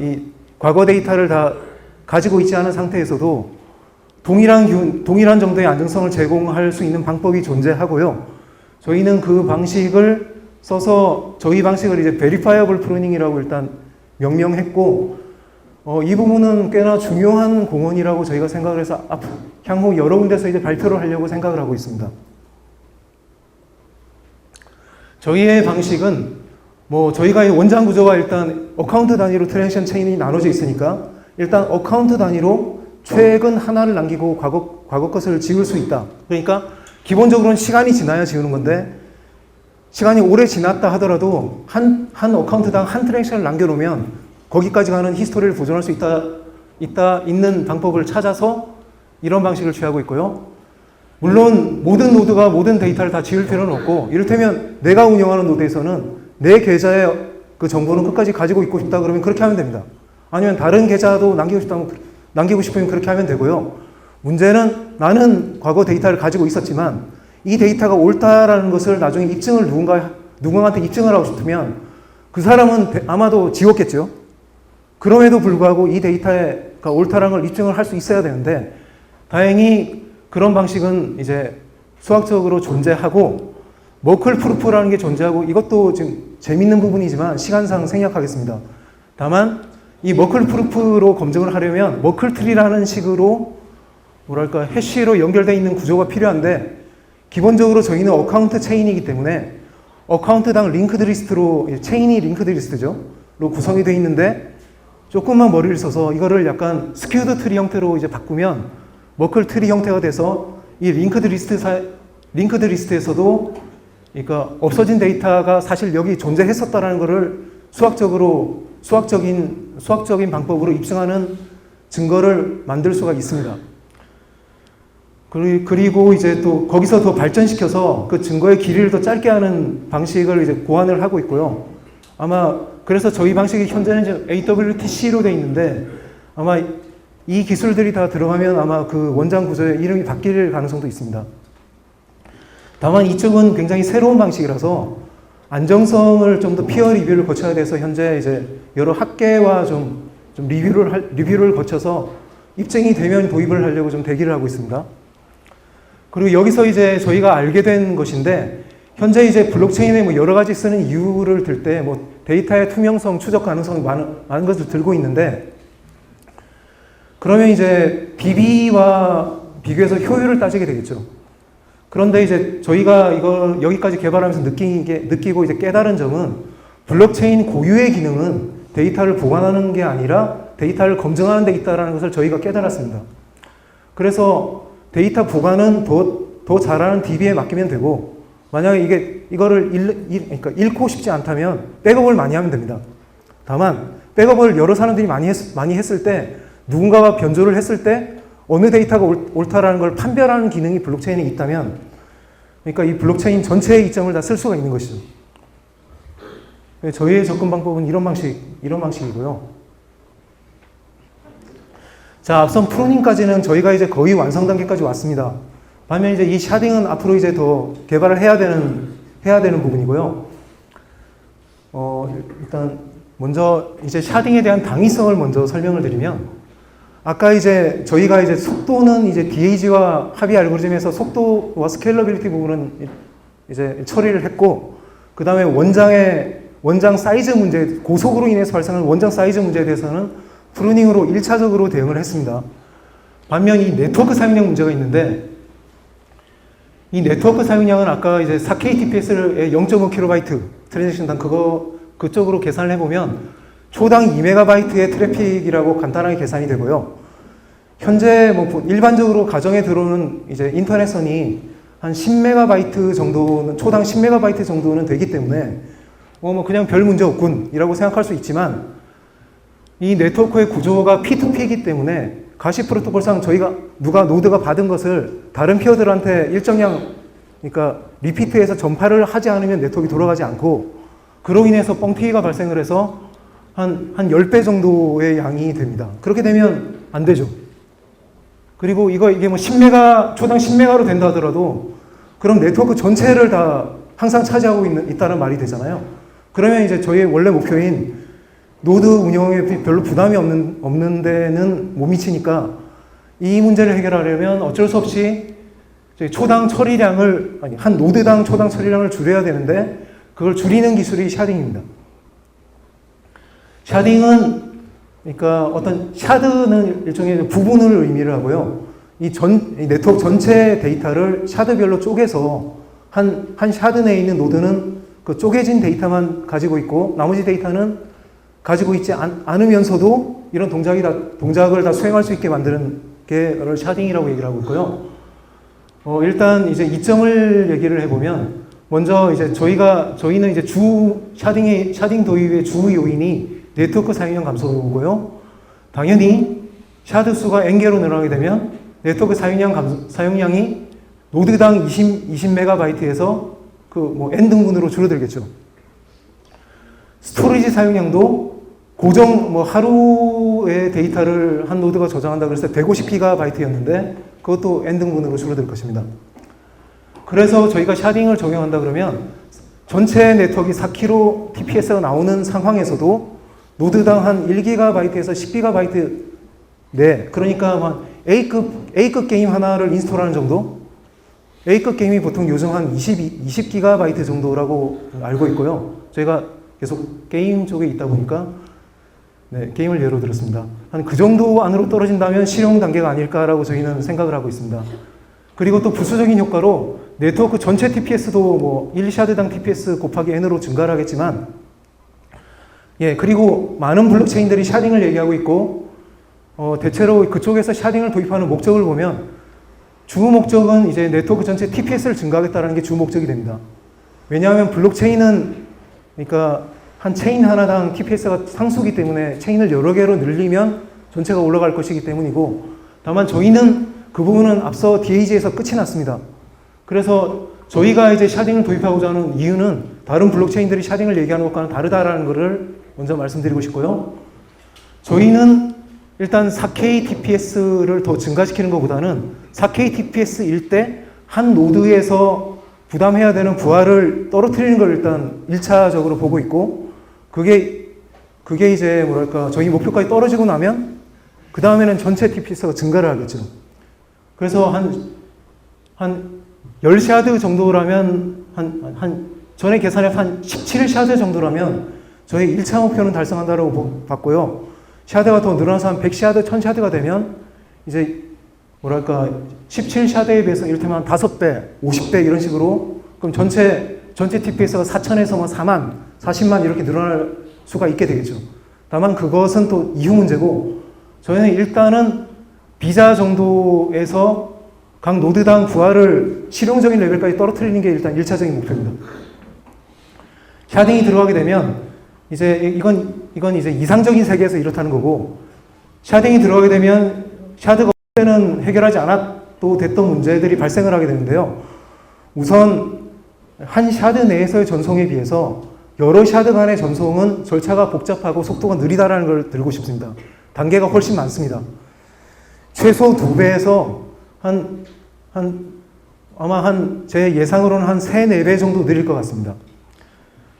이 과거 데이터를 다 가지고 있지 않은 상태에서도 동일한 정도의 안정성을 제공할 수 있는 방법이 존재하고요. 저희는 그 방식을 써서 저희 방식을 이제 verifiable pruning-이라고 일단 명명했고, 이 부분은 꽤나 중요한 공헌이라고 저희가 생각을 해서 향후 여러 군데서 이제 발표를 하려고 생각을 하고 있습니다. 저희의 방식은 저희가 원장 구조가 일단 어카운트 단위로 트랜지션 체인이 나눠져 있으니까 일단 어카운트 단위로 최근 하나를 남기고 과거 것을 지울 수 있다. 그러니까 기본적으로는 시간이 지나야 지우는 건데, 시간이 오래 지났다 하더라도 한 어카운트당 한 트랜지션을 남겨놓으면 거기까지 가는 히스토리를 보존할 수 있는 방법을 찾아서 이런 방식을 취하고 있고요. 물론 모든 노드가 모든 데이터를 다 지울 필요는 없고, 이를테면 내가 운영하는 노드에서는 내 계좌의 그 정보는 끝까지 가지고 있고 싶다 그러면 그렇게 하면 됩니다. 아니면 다른 계좌도 남기고 싶으면 그렇게 하면 되고요. 문제는 나는 과거 데이터를 가지고 있었지만 이 데이터가 옳다라는 것을 나중에 입증을 누군가한테 입증을 하고 싶으면 그 사람은 아마도 지웠겠죠. 그럼에도 불구하고 이 데이터가 옳다라는 걸 입증을 할 수 있어야 되는데, 다행히 그런 방식은 이제 수학적으로 존재하고 머클 프루프라는 게 존재하고, 이것도 지금 재밌는 부분이지만 시간상 생략하겠습니다. 다만 이 머클 프루프로 검증을 하려면 머클 트리라는 식으로 해시로 연결되어 있는 구조가 필요한데, 기본적으로 저희는 어카운트 체인이기 때문에 어카운트당 링크드 리스트로, 체인이 링크드 리스트죠. 로 구성이 되어 있는데, 조금만 머리를 써서 이거를 약간 스큐드 트리 형태로 이제 바꾸면 머클 트리 형태가 돼서 이 링크드 리스트에서도 그러니까 없어진 데이터가 사실 여기 존재했었다라는 것을 수학적인 방법으로 입증하는 증거를 만들 수가 있습니다. 그리고 이제 또 거기서 더 발전시켜서 그 증거의 길이를 더 짧게 하는 방식을 이제 고안을 하고 있고요. 아마 그래서 저희 방식이 현재는 이제 AWTC로 되어 있는데, 아마 이 기술들이 다 들어가면 아마 그 원장 구조의 이름이 바뀔 가능성도 있습니다. 다만 이쪽은 굉장히 새로운 방식이라서 안정성을 좀 더 피어 리뷰를 거쳐야 돼서 현재 이제 여러 학계와 좀 리뷰를 거쳐서 입증이 되면 도입을 하려고 좀 대기를 하고 있습니다. 그리고 여기서 이제 저희가 알게 된 것인데, 현재 이제 블록체인에 여러 가지 쓰는 이유를 들 때 데이터의 투명성, 추적 가능성이 많은 것을 들고 있는데, 그러면 이제 DB와 비교해서 효율을 따지게 되겠죠. 그런데 이제 저희가 이걸 여기까지 개발하면서 느끼고 이제 깨달은 점은, 블록체인 고유의 기능은 데이터를 보관하는 게 아니라 데이터를 검증하는 데 있다는 것을 저희가 깨달았습니다. 그래서 데이터 보관은 더 잘하는 DB에 맡기면 되고, 만약에 이거를 잃고 싶지 않다면 백업을 많이 하면 됩니다. 다만 백업을 여러 사람들이 많이 했을 때, 누군가가 변조를 했을 때 어느 데이터가 옳다라는 걸 판별하는 기능이 블록체인에 있다면, 그러니까 이 블록체인 전체의 이점을 다 쓸 수가 있는 것이죠. 저희의 접근 방법은 이런 방식이고요. 자, 앞선 프루닝까지는 저희가 이제 거의 완성 단계까지 왔습니다. 반면 이제 이 샤딩은 앞으로 이제 더 개발을 해야 되는 부분이고요. 일단 먼저 이제 샤딩에 대한 당위성을 먼저 설명을 드리면, 아까 이제 저희가 이제 속도는 이제 DAG와 합의 알고리즘에서 속도와 스케일러빌리티 부분은 이제 처리를 했고, 그 다음에 원장 사이즈 문제, 고속으로 인해서 발생하는 원장 사이즈 문제에 대해서는 프루닝으로 1차적으로 대응을 했습니다. 반면 이 네트워크 사용량 문제가 있는데, 이 네트워크 사용량은 아까 이제 4Kbps의 0.5KB 트랜지션당 그쪽으로 계산을 해보면 초당 2MB의 트래픽이라고 간단하게 계산이 되고요. 현재 일반적으로 가정에 들어오는 이제 인터넷선이 한 10MB 정도는, 초당 10MB 정도는 되기 때문에 그냥 별 문제 없군이라고 생각할 수 있지만, 이 네트워크의 구조가 P2P이기 때문에 가시 프로토콜상 노드가 받은 것을 다른 피어들한테 일정량, 그러니까 리피트해서 전파를 하지 않으면 네트워크가 돌아가지 않고, 그로 인해서 뻥튀기가 발생을 해서 한 10배 정도의 양이 됩니다. 그렇게 되면 안 되죠. 그리고 이게 초당 10메가로 된다 하더라도, 그럼 네트워크 전체를 다 항상 차지하고 있다는 말이 되잖아요. 그러면 이제 저희의 원래 목표인 노드 운영에 별로 부담이 없는 데는 못 미치니까, 이 문제를 해결하려면 어쩔 수 없이 초당 처리량을, 아니, 한 노드당 초당 처리량을 줄여야 되는데 그걸 줄이는 기술이 샤딩입니다. 샤딩은, 그러니까 어떤 샤드는 일종의 부분을 의미를 하고요. 이 네트워크 전체 데이터를 샤드별로 쪼개서 한 샤드 내에 있는 노드는 그 쪼개진 데이터만 가지고 있고 나머지 데이터는 가지고 있지 않으면서도 이런 동작을 다 수행할 수 있게 만드는 게를 샤딩이라고 얘기를 하고 있고요. 일단 이제 이점을 얘기를 해보면 먼저 이제 저희는 이제 샤딩 도입의 주 요인이 네트워크 사용량 감소고요. 당연히 샤드 수가 n개로 늘어나게 되면 네트워크 사용량이 노드당 20MB에서 n 등분으로 줄어들겠죠. 스토리지 사용량도 하루의 데이터를 한 노드가 저장한다 그랬을 때 150GB였는데 그것도 n 등분으로 줄어들 것입니다. 그래서 저희가 샤딩을 적용한다 그러면 전체 네트워크 4kb TPS가 나오는 상황에서도 노드당 한 1GB에서 10GB 네, 그러니까 A급 게임 하나를 인스톨하는 정도? A급 게임이 보통 요즘 한 20GB 정도라고 알고 있고요. 저희가 계속 게임 쪽에 있다 보니까 게임을 예로 들었습니다. 한 그 정도 안으로 떨어진다면 실용 단계가 아닐까라고 저희는 생각을 하고 있습니다. 그리고 또 부수적인 효과로 네트워크 전체 TPS도 1샤드당 TPS 곱하기 n으로 증가를 하겠지만 그리고 많은 블록체인들이 샤딩을 얘기하고 있고 대체로 그쪽에서 샤딩을 도입하는 목적을 보면 주 목적은 이제 네트워크 전체 TPS를 증가하겠다는 게 주 목적이 됩니다. 왜냐하면 블록체인은 그러니까 한 체인 하나당 TPS가 상수기 때문에 체인을 여러 개로 늘리면 전체가 올라갈 것이기 때문이고 다만 저희는 그 부분은 앞서 DAG에서 끝이 났습니다. 그래서 저희가 이제 샤딩을 도입하고자 하는 이유는 다른 블록체인들이 샤딩을 얘기하는 것과는 다르다라는 것을 먼저 말씀드리고 싶고요. 저희는 일단 4K TPS를 더 증가시키는 것보다는 4K TPS일 때 한 노드에서 부담해야 되는 부하를 떨어뜨리는 걸 일단 1차적으로 보고 있고 그게 이제 저희 목표까지 떨어지고 나면 그 다음에는 전체 TPS가 증가를 하겠죠. 그래서 한 10샤드 정도라면 전에 계산해서 한 17샤드 정도라면 저희 1차 목표는 달성한다고 봤고요. 샤드가 더 늘어나서 한 100샤드, 1000샤드가 되면 이제 17샤드에 비해서 이를테면 5배, 50배 이런 식으로 그럼 전체 TPS가 4,000에서 4만, 40만 이렇게 늘어날 수가 있게 되겠죠. 다만 그것은 또 이후 문제고 저희는 일단은 비자 정도에서 각 노드당 부하를 실용적인 레벨까지 떨어뜨리는 게 일단 1차적인 목표입니다. 샤딩이 들어가게 되면 이제 이건 이제 이상적인 세계에서 이렇다는 거고 샤딩이 들어가게 되면 샤드가 때는 해결하지 않아도 됐던 문제들이 발생을 하게 되는데요. 우선 한 샤드 내에서의 전송에 비해서 여러 샤드 간의 전송은 절차가 복잡하고 속도가 느리다라는 걸 들고 싶습니다. 단계가 훨씬 많습니다. 최소 2배에서 제 예상으로는 한 3, 4배 정도 느릴 것 같습니다.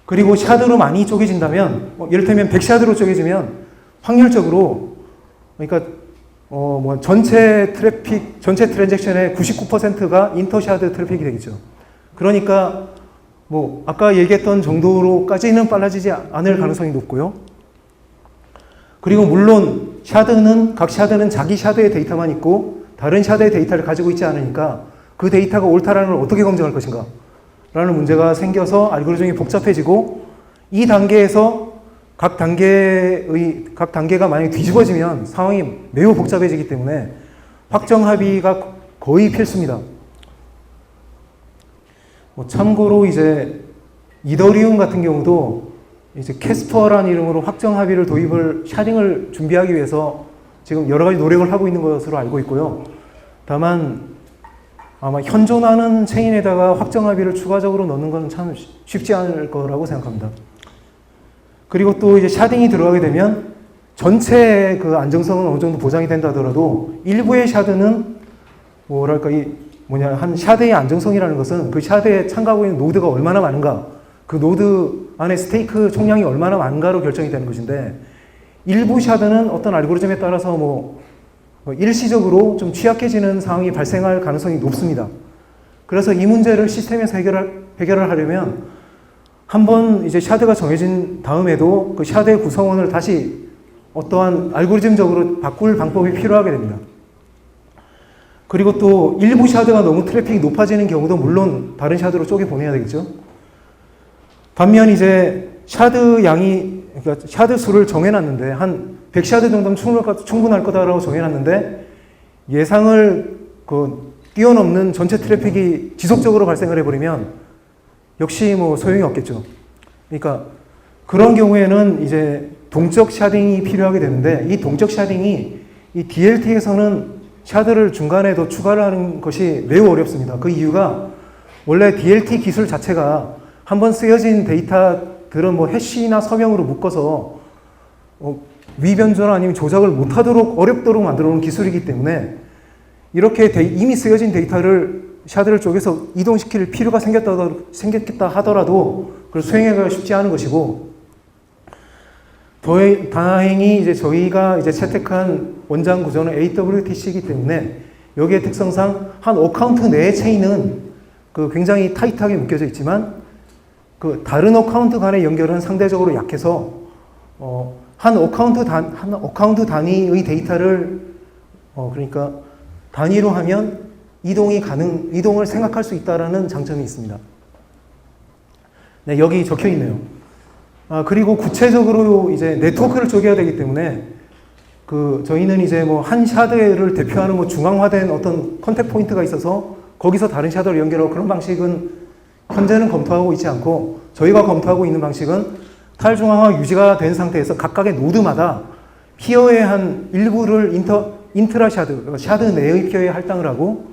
그리고 샤드로 많이 쪼개진다면, 이를테면 100샤드로 쪼개지면 확률적으로, 그러니까, 전체 트랜잭션의 99%가 인터샤드 트래픽이 되겠죠. 그러니까, 아까 얘기했던 정도로까지는 빨라지지 않을 가능성이 높고요. 그리고 물론, 각 샤드는 자기 샤드의 데이터만 있고, 다른 샤드의 데이터를 가지고 있지 않으니까, 그 데이터가 옳다라는 걸 어떻게 검증할 것인가? 라는 문제가 생겨서 알고리즘이 복잡해지고, 이 단계에서 각 단계가 만약에 뒤집어지면 상황이 매우 복잡해지기 때문에 확정 합의가 거의 필수입니다. 참고로 이제 이더리움 같은 경우도 이제 캐스퍼라는 이름으로 확정 합의를 샤딩을 준비하기 위해서 지금 여러 가지 노력을 하고 있는 것으로 알고 있고요. 다만 아마 현존하는 체인에다가 확정 합의를 추가적으로 넣는 건 참 쉽지 않을 거라고 생각합니다. 그리고 또 이제 샤딩이 들어가게 되면 전체 그 안정성은 어느 정도 보장이 된다 하더라도 일부의 샤드는 한 샤드의 안정성이라는 것은 그 샤드에 참가하고 있는 노드가 얼마나 많은가, 그 노드 안에 스테이크 총량이 얼마나 많은가로 결정이 되는 것인데 일부 샤드는 어떤 알고리즘에 따라서 일시적으로 좀 취약해지는 상황이 발생할 가능성이 높습니다. 그래서 이 문제를 시스템에서 해결을 하려면 한번 이제 샤드가 정해진 다음에도 그 샤드의 구성원을 다시 어떠한 알고리즘적으로 바꿀 방법이 필요하게 됩니다. 그리고 또 일부 샤드가 너무 트래픽이 높아지는 경우도 물론 다른 샤드로 쪼개 보내야 되겠죠. 반면 이제 샤드 양이, 그러니까 샤드 수를 정해놨는데 한 100샤드 정도면 충분할 거다라고 정해놨는데 예상을 뛰어넘는 전체 트래픽이 지속적으로 발생을 해버리면 역시 뭐 소용이 없겠죠. 그러니까 그런 경우에는 이제 동적 샤딩이 필요하게 되는데 이 동적 샤딩이 이 DLT에서는 샤드를 중간에 더 추가를 하는 것이 매우 어렵습니다. 그 이유가 원래 DLT 기술 자체가 한번 쓰여진 데이터들은 뭐 해시나 서명으로 묶어서 위변조나 아니면 조작을 못하도록 어렵도록 만들어 놓은 기술이기 때문에 이렇게 이미 쓰여진 데이터를 샤드를 쪼개서 이동시킬 필요가 생겼다 하더라도 그걸 수행하기가 쉽지 않은 것이고, 다행히 이제 저희가 이제 채택한 원장 구조는 AWTC이기 때문에 여기에 특성상 한 어카운트 내의 체인은 굉장히 타이트하게 묶여져 있지만 다른 어카운트 간의 연결은 상대적으로 약해서 한 어카운트 단위의 데이터를 그러니까 단위로 하면 이동을 생각할 수 있다라는 장점이 있습니다. 네, 여기 적혀 있네요. 그리고 구체적으로 이제 네트워크를 쪼개야 되기 때문에 저희는 이제 뭐 한 샤드를 대표하는 뭐 중앙화된 어떤 컨택 포인트가 있어서 거기서 다른 샤드를 연결하고 그런 방식은 현재는 검토하고 있지 않고, 저희가 검토하고 있는 방식은 탈중앙화 유지가 된 상태에서 각각의 노드마다 피어의 한 일부를 인트라 샤드, 그러니까 샤드 내의 피어에 할당을 하고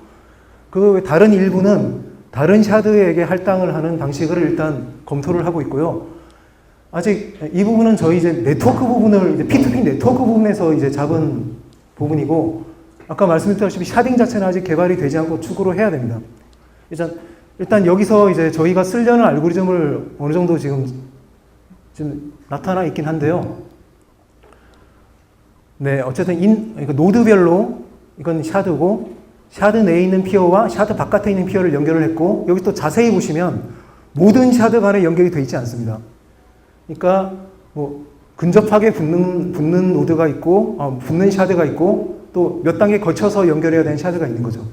다른 일부는 다른 샤드에게 할당을 하는 방식을 일단 검토를 하고 있고요. 아직 이 부분은 저희 이제 네트워크 부분을 이제 P2P 네트워크 부분에서 이제 잡은 부분이고, 아까 말씀드렸다시피 샤딩 자체는 아직 개발이 되지 않고 추구를 해야 됩니다. 일단 여기서 이제 저희가 쓰려는 알고리즘을 어느 정도 지금 나타나 있긴 한데요. 네, 어쨌든 노드별로 이건 샤드고, 샤드 내에 있는 피어와 샤드 바깥에 있는 피어를 연결을 했고, 여기 또 자세히 보시면 모든 샤드 간에 연결이 되어 있지 않습니다. 그러니까 뭐 근접하게 붙는 노드가 있고, 붙는 샤드가 있고, 또 몇 단계 거쳐서 연결해야 되는 샤드가 있는 거죠.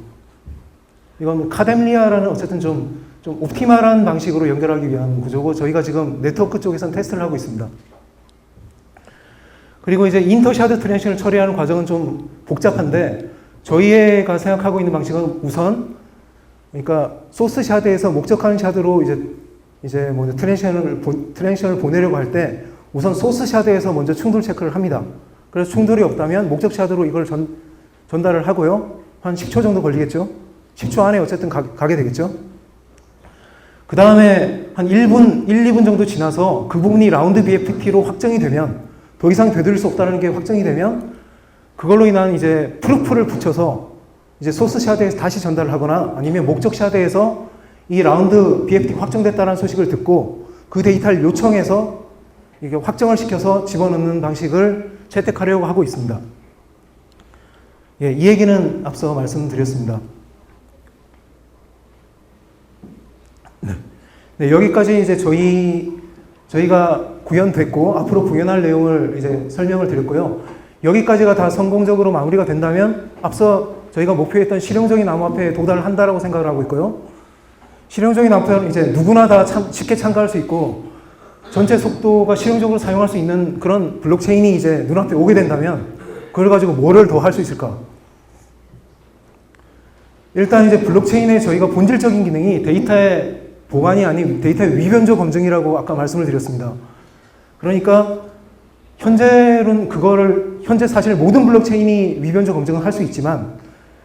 이건 카뎀리아라는 어쨌든 좀 옵티멀한 방식으로 연결하기 위한 구조고, 저희가 지금 네트워크 쪽에서는 테스트를 하고 있습니다. 그리고 이제 인터샤드 트랜지션을 처리하는 과정은 좀 복잡한데, 저희가 생각하고 있는 방식은 우선, 그러니까 소스 샤드에서 목적하는 샤드로 이제 뭐 트랜지션을 보내려고 할 때 우선 소스 샤드에서 먼저 충돌 체크를 합니다. 그래서 충돌이 없다면 목적 샤드로 이걸 전달을 하고요. 한 10초 정도 걸리겠죠. 10초 안에 어쨌든 가게 되겠죠. 그 다음에 한 2분 정도 지나서 그 부분이 라운드 BFT로 확정이 되면, 더 이상 되돌릴 수 없다는 게 확정이 되면 그걸로 인한 이제 프루프를 붙여서 이제 소스 샤드에서 다시 전달을 하거나, 아니면 목적 샤드에서 이 라운드 BFT 확정됐다는 소식을 듣고 그 데이터를 요청해서 이게 확정을 시켜서 집어넣는 방식을 채택하려고 하고 있습니다. 예, 이 얘기는 앞서 말씀드렸습니다. 네, 여기까지 이제 저희가 구현됐고 앞으로 구현할 내용을 이제 설명을 드렸고요. 여기까지가 다 성공적으로 마무리가 된다면 앞서 저희가 목표했던 실용적인 암호화폐에 도달한다라고 생각을 하고 있고요. 실용적인 암호화폐는 이제 누구나 다 쉽게 참가할 수 있고 전체 속도가 실용적으로 사용할 수 있는 그런 블록체인이 이제 눈앞에 오게 된다면 그걸 가지고 뭐를 더 할 수 있을까? 일단 이제 블록체인의 저희가 본질적인 기능이 데이터의 보관이 아닌 데이터의 위변조 검증이라고 아까 말씀을 드렸습니다. 그러니까 현재 사실 모든 블록체인이 위변조 검증을 할 수 있지만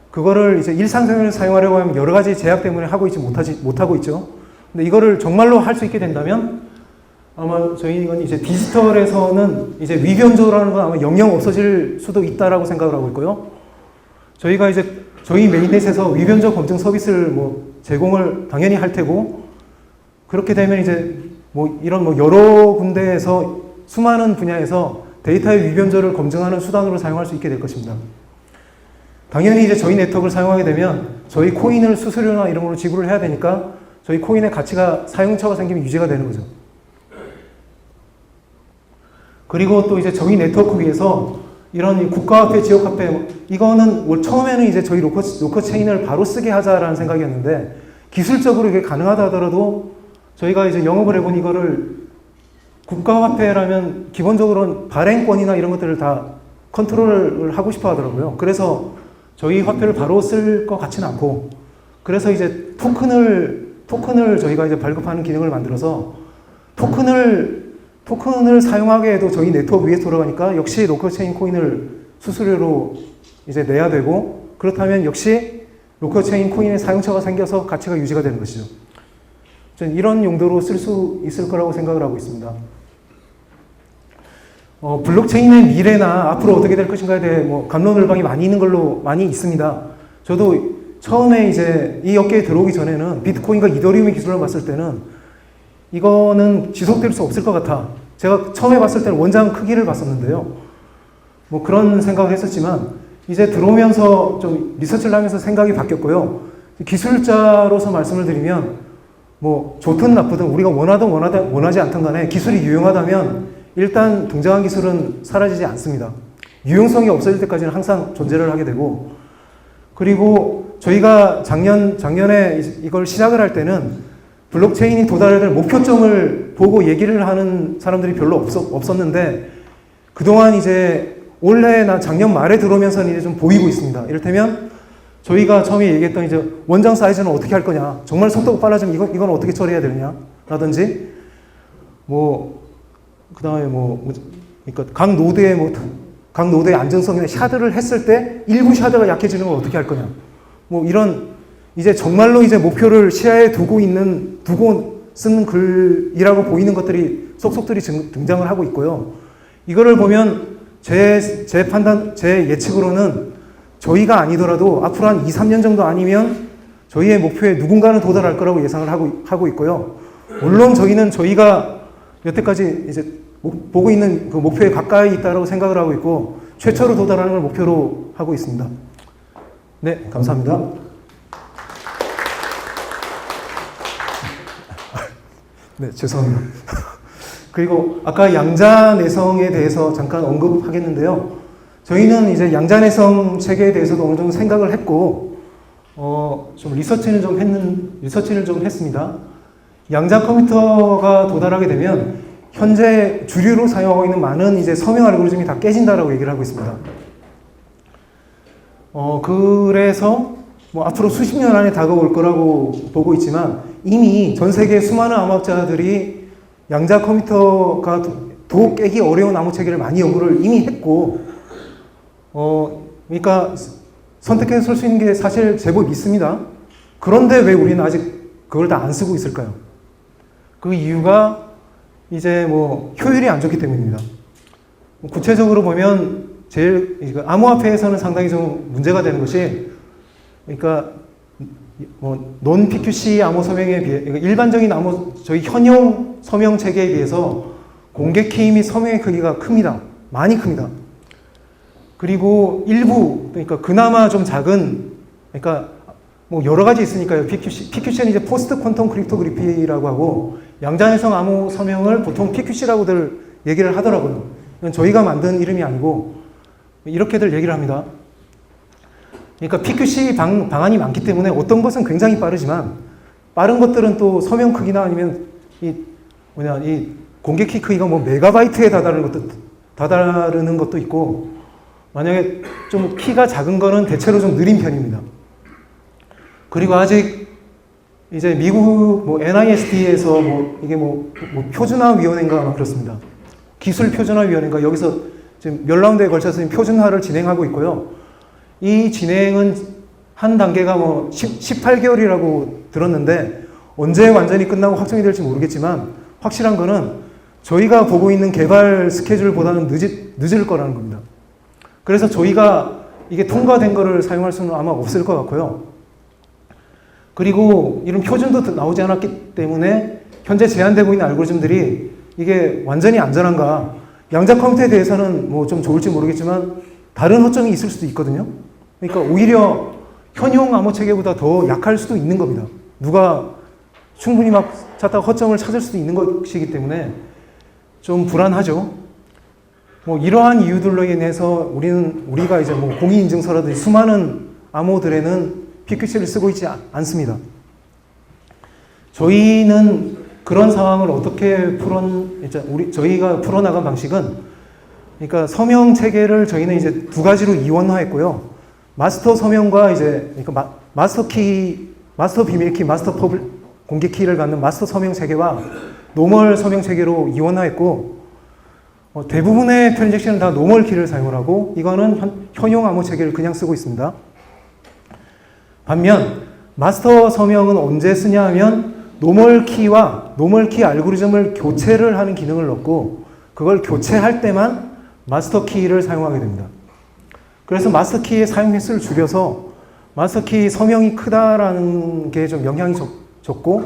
그거를 이제 일상생활에 사용하려고 하면 여러 가지 제약 때문에 못하고 있죠. 근데 이거를 정말로 할 수 있게 된다면 아마 저희는 이제 디지털에서는 이제 위변조라는 건 아마 영영 없어질 수도 있다라고 생각을 하고 있고요. 저희가 이제 저희 메인넷에서 위변조 검증 서비스를 뭐 제공을 당연히 할 테고, 그렇게 되면 이제 뭐 이런 뭐 여러 군데에서 수많은 분야에서 데이터의 위변조를 검증하는 수단으로 사용할 수 있게 될 것입니다. 당연히 이제 저희 네트워크를 사용하게 되면 저희 코인을 수수료나 이런 걸로 지불을 해야 되니까 저희 코인의 가치가 사용처가 생기면 유지가 되는 거죠. 그리고 또 이제 저희 네트워크 위에서 이런 국가화폐, 지역화폐, 이거는 처음에는 이제 저희 로커 체인을 바로 쓰게 하자라는 생각이었는데 기술적으로 이게 가능하다 하더라도 저희가 이제 영업을 해보니 이거를 국가화폐라면 기본적으로는 발행권이나 이런 것들을 다 컨트롤을 하고 싶어 하더라고요. 그래서 저희 화폐를 바로 쓸 것 같지는 않고 그래서 이제 토큰을 저희가 이제 발급하는 기능을 만들어서 토큰을 사용하게 해도 저희 네트워크 위에 돌아가니까 역시 로컬 체인 코인을 수수료로 이제 내야 되고 그렇다면 역시 로컬 체인 코인의 사용처가 생겨서 가치가 유지가 되는 것이죠. 저는 이런 용도로 쓸 수 있을 거라고 생각을 하고 있습니다. 블록체인의 미래나 앞으로 어떻게 될 것인가에 대해 갑론을박이 많이 있는 걸로 많이 있습니다. 저도 처음에 이제 이 업계에 들어오기 전에는 비트코인과 이더리움의 기술을 봤을 때는 이거는 지속될 수 없을 것 같아. 제가 처음에 봤을 때는 원장 크기를 봤었는데요. 그런 생각을 했었지만 이제 들어오면서 좀 리서치를 하면서 생각이 바뀌었고요. 기술자로서 말씀을 드리면 좋든 나쁘든 우리가 원하든 원하지 않든 간에 기술이 유용하다면 일단 등장한 기술은 사라지지 않습니다. 유용성이 없어질 때까지는 항상 존재를 하게 되고 그리고 저희가 작년에 이걸 시작을 할 때는 블록체인이 도달해야 될 목표점을 보고 얘기를 하는 사람들이 별로 없었는데 그동안 이제 올해나 작년 말에 들어오면서는 이제 좀 보이고 있습니다. 이를테면 저희가 처음에 얘기했던 이제 원장 사이즈는 어떻게 할 거냐, 정말 속도가 빨라지면 이건 어떻게 처리해야 되느냐 라든지 그 다음에 그러니까 각 노드의 안정성이나 샤드를 했을 때 일부 샤드가 약해지는 걸 어떻게 할 거냐. 이런 이제 정말로 이제 목표를 시야에 두고 쓰는 글이라고 보이는 것들이 속속들이 등장을 하고 있고요. 이거를 보면 제 예측으로는 저희가 아니더라도 앞으로 한 2, 3년 정도 아니면 저희의 목표에 누군가는 도달할 거라고 예상을 하고 있고요. 물론 저희가 여태까지 이제 보고 있는 그 목표에 가까이 있다고 생각을 하고 있고 최초로 도달하는 걸 목표로 하고 있습니다. 네, 감사합니다. 네, 죄송합니다. 그리고 아까 양자내성에 대해서 잠깐 언급하겠는데요. 저희는 이제 양자내성 체계에 대해서도 어느 정도 생각을 했고 좀 리서치를 좀 했습니다. 양자 컴퓨터가 도달하게 되면 현재 주류로 사용하고 있는 많은 이제 서명 알고리즘이 다 깨진다라고 얘기를 하고 있습니다. 그래서 앞으로 수십 년 안에 다가올 거라고 보고 있지만 이미 전 세계 수많은 암호학자들이 양자 컴퓨터가 더 깨기 어려운 암호 체계를 많이 연구를 이미 했고, 그러니까 선택해서 쓸 수 있는 게 사실 제법 있습니다. 그런데 왜 우리는 아직 그걸 다 안 쓰고 있을까요? 그 이유가 이제 효율이 안 좋기 때문입니다. 구체적으로 보면 암호화폐에서는 상당히 좀 문제가 되는 것이, 그러니까 논 PQC 암호 서명에 비해 일반적인 저희 현용 서명 체계에 비해서 공개 키 및 서명의 크기가 큽니다. 많이 큽니다. 그리고 그러니까 그나마 좀 작은, 그러니까 여러 가지 있으니까요. PQC는 이제 포스트 퀀텀 크립토그래피라고 하고 양자내성 암호 서명을 보통 PQC라고들 얘기를 하더라고요. 이건 저희가 만든 이름이 아니고 이렇게들 얘기를 합니다. 그러니까 PQC 방안이 많기 때문에 어떤 것은 굉장히 빠르지만 빠른 것들은 또 서명 크기나 아니면 이 공개 키 크기가 메가바이트에 다다르는 것도 있고, 만약에 좀 키가 작은 거는 대체로 좀 느린 편입니다. 그리고 아직 이제 미국 NIST에서 이게 표준화위원회인가 아마 그렇습니다. 기술표준화위원회인가 여기서 지금 몇 라운드에 걸쳐서 표준화를 진행하고 있고요. 이 진행은 한 단계가 18개월이라고 들었는데 언제 완전히 끝나고 확정이 될지 모르겠지만 확실한 거는 저희가 보고 있는 개발 스케줄보다는 늦을 거라는 겁니다. 그래서 저희가 이게 통과된 거를 사용할 수는 아마 없을 것 같고요. 그리고 이런 표준도 나오지 않았기 때문에 현재 제한되고 있는 알고리즘들이 이게 완전히 안전한가, 양자 컴퓨터에 대해서는 좀 좋을지 모르겠지만 다른 허점이 있을 수도 있거든요. 그러니까 오히려 현용 암호 체계보다 더 약할 수도 있는 겁니다. 누가 충분히 막 찾다가 허점을 찾을 수도 있는 것이기 때문에 좀 불안하죠. 뭐 이러한 이유들로 인해서 우리가 이제 뭐 공인인증서라든지 수많은 암호들에는 PQC를 쓰고 있지 않습니다. 저희는 그런 상황을 어떻게 저희가 풀어나간 방식은, 그러니까 서명 체계를 저희는 이제 두 가지로 이원화했고요. 마스터 서명과 그러니까 마스터 비밀 키, 마스터 공개 키를 갖는 마스터 서명 체계와 노멀 서명 체계로 이원화했고, 대부분의 트랜잭션은 다 노멀 키를 사용을 하고, 이거는 현용 암호 체계를 그냥 쓰고 있습니다. 반면 마스터 서명은 언제 쓰냐 하면 노멀 키와 노멀 키 알고리즘을 교체를 하는 기능을 넣고, 그걸 교체할 때만 마스터 키를 사용하게 됩니다. 그래서 마스터 키의 사용 횟수를 줄여서 마스터 키 서명이 크다라는 게 좀 영향이 적고,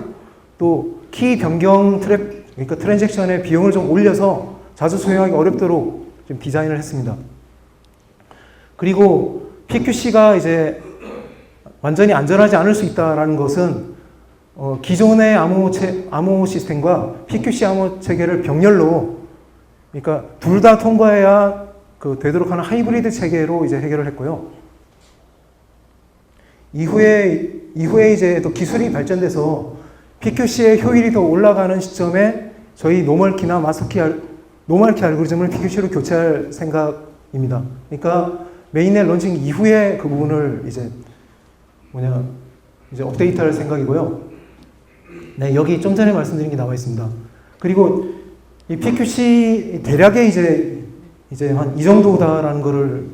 또 키 변경 그러니까 트랜잭션의 비용을 좀 올려서 자주 사용하기 어렵도록 좀 디자인을 했습니다. 그리고 PQC가 이제 완전히 안전하지 않을 수 있다라는 것은 기존의 암호 시스템과 PQC 암호 체계를 병렬로, 그러니까 둘 다 통과해야 되도록 하는 하이브리드 체계로 이제 해결을 했고요. 이후에 이제 또 기술이 발전돼서 PQC의 효율이 더 올라가는 시점에 저희 노멀키나 노멀키 알고리즘을 PQC로 교체할 생각입니다. 그러니까 메인넷 런칭 이후에 그 부분을 이제 업데이트할 생각이고요. 네, 여기 좀 전에 말씀드린 게 나와 있습니다. 그리고 이 PQC 대략의 이제 한 이 정도다라는 거를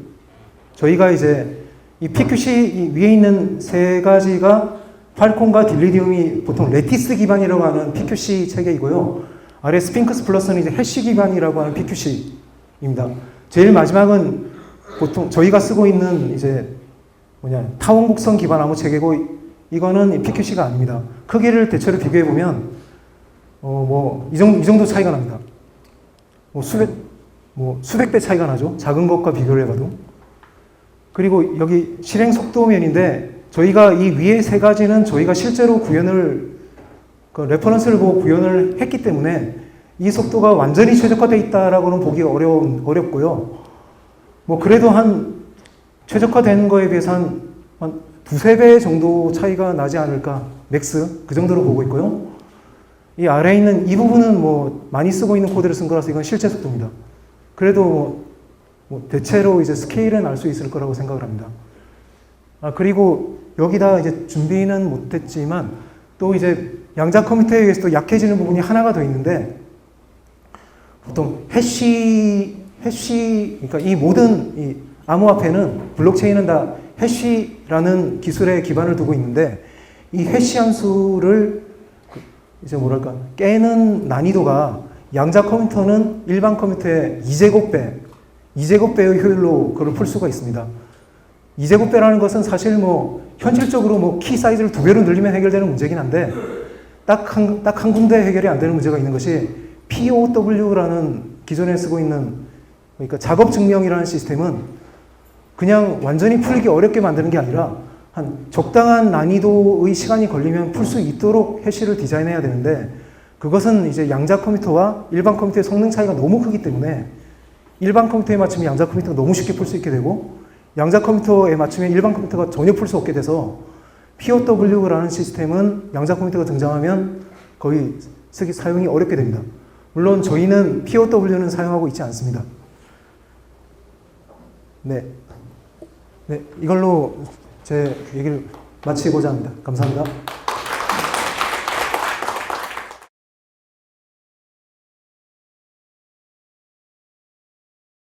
저희가 이제 이 PQC 위에 있는 세 가지가 팔콘과 딜리디움이 보통 레티스 기반이라고 하는 PQC 체계이고요. 아래 스핑크스 플러스는 이제 해시 기반이라고 하는 PQC입니다. 제일 마지막은 보통 저희가 쓰고 있는 타원 곡선 기반 암호 체계고, 이거는 PQC가 아닙니다. 크기를 대체로 비교해 보면 이 정도 차이가 납니다. 수백 배 차이가 나죠. 작은 것과 비교를 해봐도. 그리고 여기 실행 속도면인데, 저희가 이 위에 세 가지는 저희가 실제로 레퍼런스를 보고 구현을 했기 때문에 이 속도가 완전히 최적화되어 있다라고는 보기 어렵고요. 그래도 최적화된 거에 비해서 한 두세 배 정도 차이가 나지 않을까, 맥스 그 정도로 보고 있고요. 이 아래에 있는 이 부분은 많이 쓰고 있는 코드를 쓴 거라서 이건 실제 속도입니다. 그래도 대체로 이제 스케일은 알 수 있을 거라고 생각을 합니다. 그리고 여기다 이제 준비는 못했지만 또 이제 양자 컴퓨터에 의해서 또 약해지는 부분이 하나가 더 있는데, 보통 그러니까 이 모든 이 암호화폐는, 블록체인은 다 해시라는 기술에 기반을 두고 있는데, 이 해시 함수를 깨는 난이도가 양자 컴퓨터는 일반 컴퓨터의 2제곱배의 효율로 그걸 풀 수가 있습니다. 2제곱배라는 것은 사실 현실적으로 키 사이즈를 2배로 늘리면 해결되는 문제긴 한데, 딱 한 군데 해결이 안 되는 문제가 있는 것이 POW라는 기존에 쓰고 있는, 그러니까 작업 증명이라는 시스템은 그냥 완전히 풀기 어렵게 만드는 게 아니라 한 적당한 난이도의 시간이 걸리면 풀 수 있도록 해시를 디자인해야 되는데, 그것은 이제 양자 컴퓨터와 일반 컴퓨터의 성능 차이가 너무 크기 때문에 일반 컴퓨터에 맞추면 양자 컴퓨터가 너무 쉽게 풀 수 있게 되고, 양자 컴퓨터에 맞추면 일반 컴퓨터가 전혀 풀 수 없게 돼서 POW라는 시스템은 양자 컴퓨터가 등장하면 거의 사용이 어렵게 됩니다. 물론 저희는 POW는 사용하고 있지 않습니다. 네, 이걸로 제 얘기를 마치고자 합니다. 감사합니다.